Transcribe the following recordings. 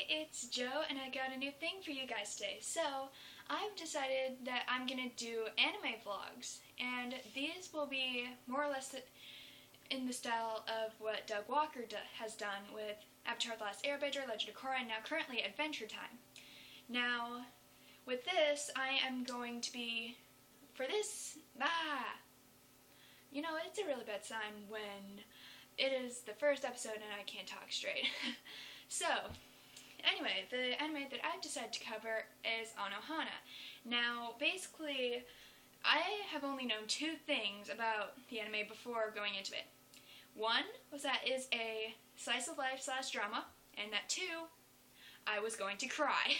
it's Joe, and I got a new thing for you guys today. So, I've decided that I'm gonna do anime vlogs, and these will be more or less in the style of what Doug Walker has done with Avatar: The Last Airbender, Legend of Korra, and now currently Adventure Time. Now, with this, I am going to be, for this, you know, it's a really bad sign when it is the first episode and I can't talk straight. So, anyway, the anime that I've decided to cover is Anohana. Now, basically, I have only known two things about the anime before going into it. One was that it is a slice of life / drama, and that two, I was going to cry.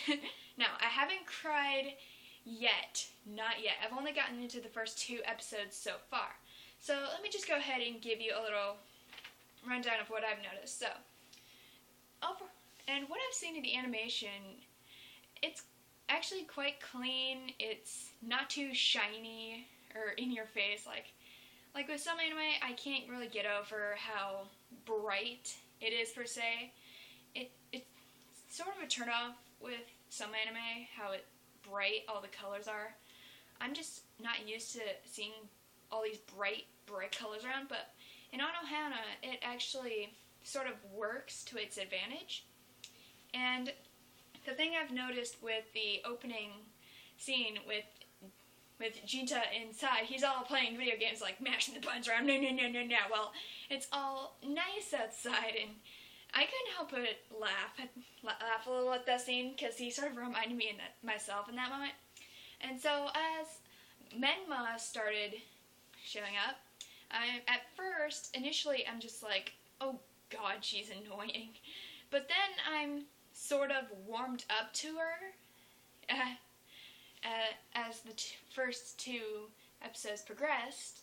Now, I haven't cried yet. Not yet. I've only gotten into the first 2 episodes so far. So let me just go ahead and give you a little rundown of what I've noticed. So, and what I've seen in the animation, it's actually quite clean. It's not too shiny or in your face. Like with some anime, I can't really get over how bright it is per se. It's sort of a turnoff with some anime, how bright all the colors are. I'm just not used to seeing all these bright colors around, but in Anohana, it actually sort of works to its advantage. And the thing I've noticed with the opening scene with Jinta inside, he's all playing video games like mashing the buttons around, no. Well, it's all nice outside, and I couldn't help but laugh a little at that scene because he sort of reminded me of myself in that moment. And so as Menma started showing up, at first, initially, I'm just like, oh god, she's annoying. But then I'm sort of warmed up to her as the first 2 episodes progressed,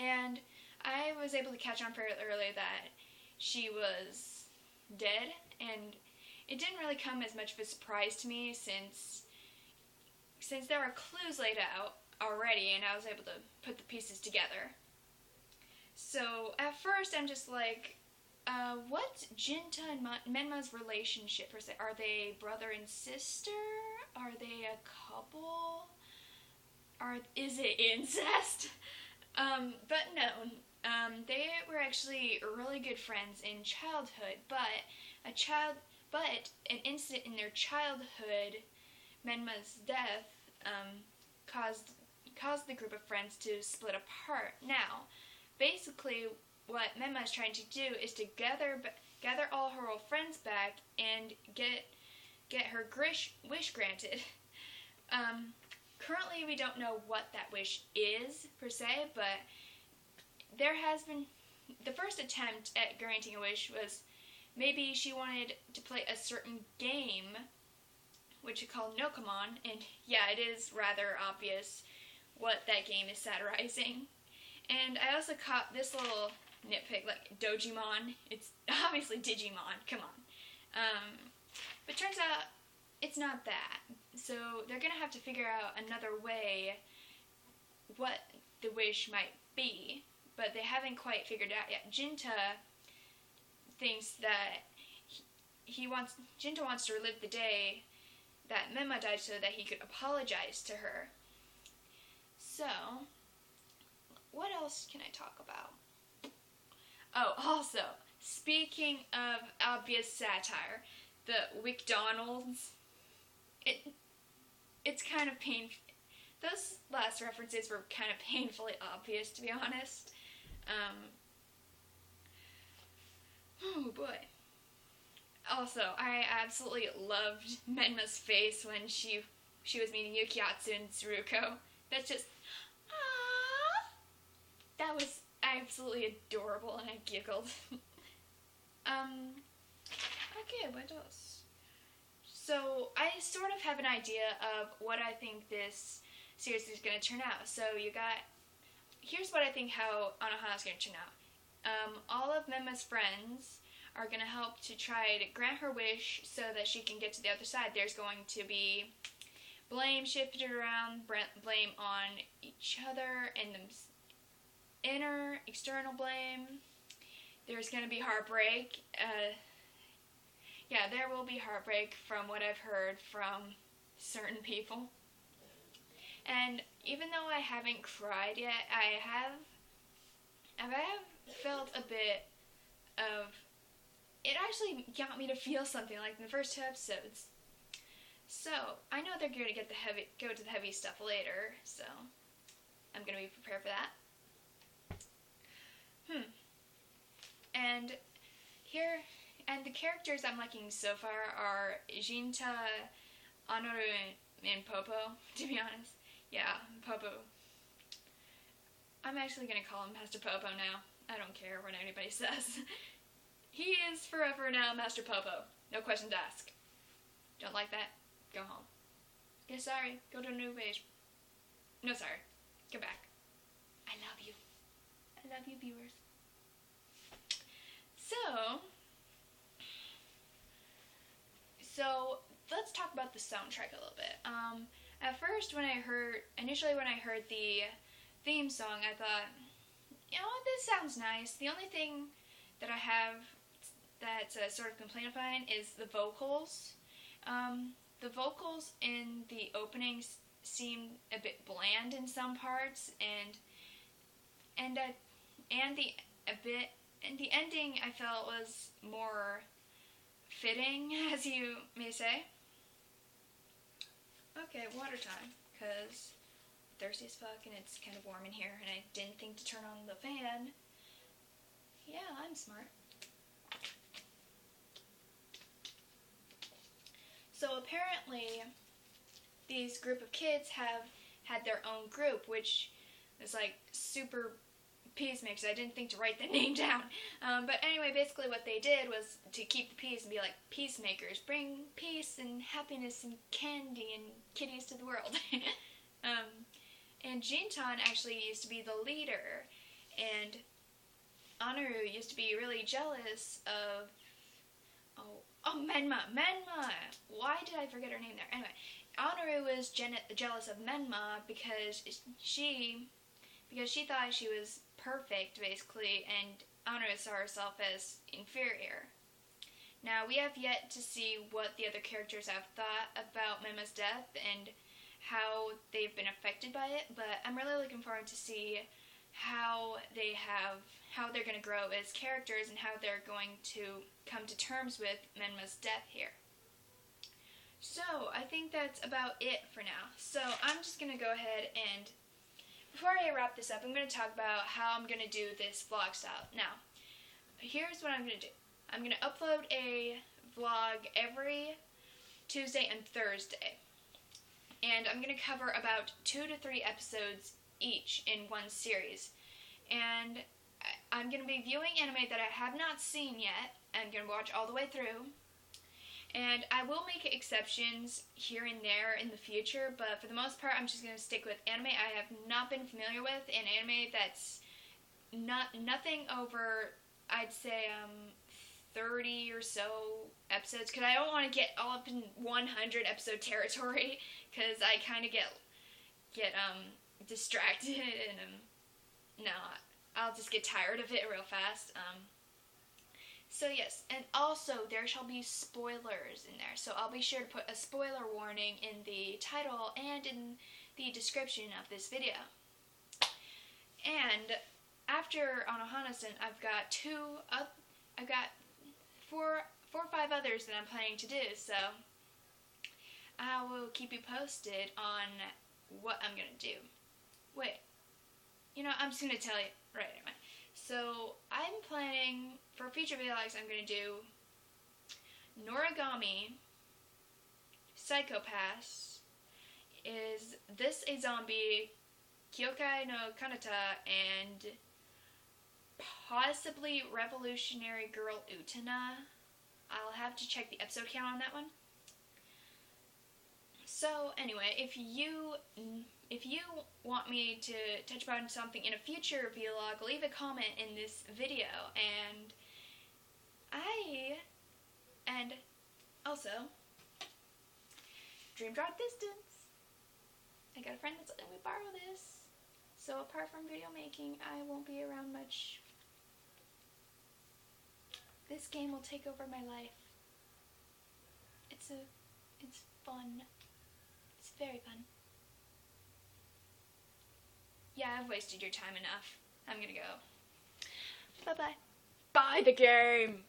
and I was able to catch on fairly early that she was dead, and it didn't really come as much of a surprise to me since there were clues laid out already, and I was able to put the pieces together. So at first I'm just like, what's Jinta and Menma's relationship per se? Are they brother and sister? Are they a couple? Is it incest? But no. They were actually really good friends in childhood, but an incident in their childhood, Menma's death, caused the group of friends to split apart. Now, basically, what Menma is trying to do is to gather all her old friends back and get her wish granted. Currently, we don't know what that wish is, per se, but there has been... The first attempt at granting a wish was maybe she wanted to play a certain game, which is called Nokomon, and yeah, it is rather obvious what that game is satirizing. And I also caught this little nitpick, like Dojimon. It's obviously Digimon, come on. But turns out it's not that. So they're gonna have to figure out another way what the wish might be, but they haven't quite figured it out yet. Jinta thinks that Jinta wants to relive the day that Menma died so that he could apologize to her. So, what else can I talk about? Oh, also, speaking of obvious satire, the McDonald's, it's kind of painful. Those last references were kind of painfully obvious, to be honest. Oh boy. Also, I absolutely loved Menma's face when she was meeting Yukiatsu and Tsuruko. That's just, that was absolutely adorable, and I giggled. Okay, what else? So, I sort of have an idea of what I think this series is going to turn out. So, here's what I think how Anohana is going to turn out. All of Menma's friends are going to help to try to grant her wish so that she can get to the other side. There's going to be blame shifted around, blame on each other, and the external blame. There's going to be heartbreak. yeah, there will be heartbreak from what I've heard from certain people. And even though I haven't cried yet, I have felt a bit of, it actually got me to feel something like in the first 2 episodes. So I know they're going to go to the heavy stuff later, so I'm going to be prepared for that. And here, and the characters I'm liking so far are Jinta, Anohana, and Popo, to be honest. Yeah, Popo. I'm actually going to call him Master Popo now. I don't care what anybody says. He is forever now Master Popo. No questions asked. Don't like that? Go home. Yeah, sorry. Go to a new page. No, sorry. Come back. I love you. I love you, viewers. So let's talk about the soundtrack a little bit. At first, initially when I heard the theme song, I thought, you know what, this sounds nice. The only thing that I have that's a sort of complaint of mine is the vocals. The vocals in the openings seem a bit bland in some parts, and the ending I felt was more fitting, as you may say. Okay, water time, because I'm thirsty as fuck and it's kind of warm in here and I didn't think to turn on the fan. Yeah, I'm smart. So apparently these group of kids have had their own group, which is like super peacemakers. I didn't think to write the name down. But anyway, basically what they did was to keep the peace and be like, peacemakers, bring peace and happiness and candy and kitties to the world. And Jintan actually used to be the leader, and Anaru used to be really jealous of, Menma. Why did I forget her name there? Anyway, Anaru was jealous of Menma because she thought she was perfect, basically, and Anaru saw herself as inferior. Now, we have yet to see what the other characters have thought about Menma's death and how they've been affected by it, but I'm really looking forward to see how they're going to grow as characters and how they're going to come to terms with Menma's death here. So, I think that's about it for now. So, I'm just going to go ahead and, before I wrap this up, I'm going to talk about how I'm going to do this vlog style. Now, here's what I'm going to do. I'm going to upload a vlog every Tuesday and Thursday. And I'm going to cover about 2 to 3 episodes each in one series. And I'm going to be viewing anime that I have not seen yet. I'm going to watch all the way through. And I will make exceptions here and there in the future, but for the most part, I'm just going to stick with anime I have not been familiar with, and anime that's nothing over, I'd say, 30 or so episodes, because I don't want to get all up in 100 episode territory, because I kind of get distracted, and no, I'll just get tired of it real fast. So yes, and also there shall be spoilers in there, so I'll be sure to put a spoiler warning in the title and in the description of this video. And after Anohana's done, I've got four or five others that I'm planning to do, so I will keep you posted on what I'm gonna do. Wait, I'm just gonna tell you right anyway. So, I'm planning, for future vlogs, I'm going to do Noragami, Psychopaths, Is This a Zombie, Kyokai no Kanata, and possibly Revolutionary Girl Utena. I'll have to check the episode count on that one. So, anyway, if you want me to touch upon something in a future vlog, leave a comment in this video, and also, Dream Drop Distance. I got a friend that's letting me borrow this, so apart from video making, I won't be around much. This game will take over my life. it's fun. It's very fun. Yeah, I've wasted your time enough. I'm gonna go. Bye-bye. Buy the game!